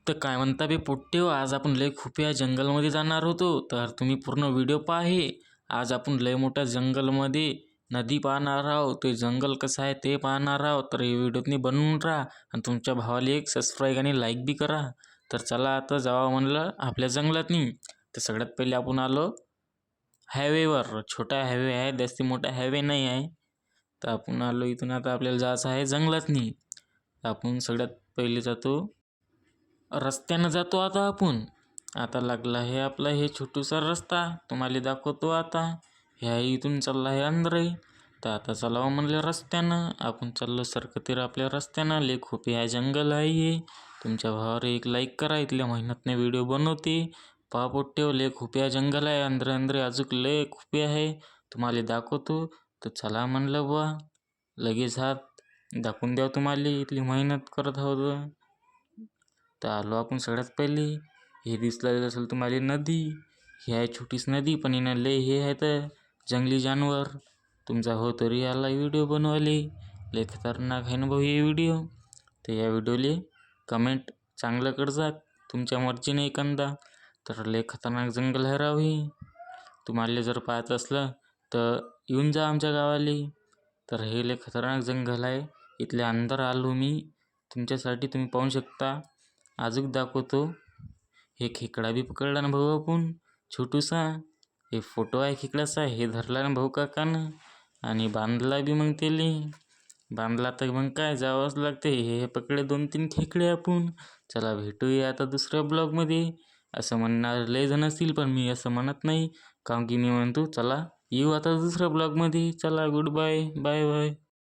तर काय म्हणता बे पोट्टेहो, आज आपण लय खुफिया जंगलमध्ये जाणार होतो, तर तुम्ही पूर्ण व्हिडिओ पाहे. आज आपण लय मोठ्या जंगलमध्ये नदी पाहणार आहोत. ते जंगल कसं आहे ते पाहणार आहोत. तर हे व्हिडिओनी बनवून राहा आणि तुमच्या भावाला एक सबस्क्राईब आणि लाईक बी करा. तर चला आता जावा म्हणलं आपल्या जंगलातनी. तर सगळ्यात पहिले आपण आलो हायवेवर. छोटा हायवे आहे, जास्ती मोठा हायवे नाही आहे. तर आपण आलो इथून, आता आपल्याला जायचं आहे जंगलातनी. आपण सगळ्यात पहिले जातो रस्त्यानं जातो. आता लागला आहे आपला हे छोटूसा रस्ता, तुम्हाला दाखवतो आता. ह्या इथून चालला आहे अंदरे. तर आता चलावं म्हणलं रस्त्यानं. आपण चाललो सरकतीर आपल्या रस्त्यानं. लय खूप आहे जंगल आहे हे. तुमच्या भावावर एक लाईक करा, इथल्या मेहनतने व्हिडिओ बनवते. पहा पोट्टेहो, लय खूप आहे जंगल आहे. अंदरे अजून लय खूप आहे, तुम्हाला दाखवतो. तर चला म्हणलं बुवा, लगेच हात दाखवून द्या तुम्हाला, इथली मेहनत करत आहोत. तर आलो आपण सगळ्यात पहिले. हे दिसलं असेल तुम्हाला नदी. ही आहे छोटीच नदी, पण हिनं लय हे आहे तर जंगली जानवर. तुमचा हो तरी आला व्हिडिओ बनवाले. लय खतरनाक आहे ना भाऊ हे व्हिडिओ. तर या व्हिडिओले कमेंट चांगलं करजा, तुमच्या मर्जीने एखादा. तर लय खतरनाक जंगल आहे राव हे. तुम्हाला जर पाहायचं असलं तर येऊन जा आमच्या गावाले. तर हे लय खतरनाक जंगल आहे. इथल्या अंदर आलो मी तुमच्यासाठी, तुम्ही पाहू शकता. अजून दाखवतो. हे खेकडा बी पकडला ना भाऊ आपण, छोटूसा. हे फोटो आहे खेकड्याचा, हे धरला ना भाऊ काकानं आणि बांधला बी. मग त्याले बांधला तर मग काय जावंच लागते. हे पकडले 2-3 खेकडे आपण. चला भेटूया आता दुसऱ्या ब्लॉगमध्ये. असं म्हणणार लय जण असतील, पण मी असं म्हणत नाही, कारण की मी म्हणतो चला येऊ आता दुसऱ्या ब्लॉगमध्ये. चला गुड बाय, बाय बाय.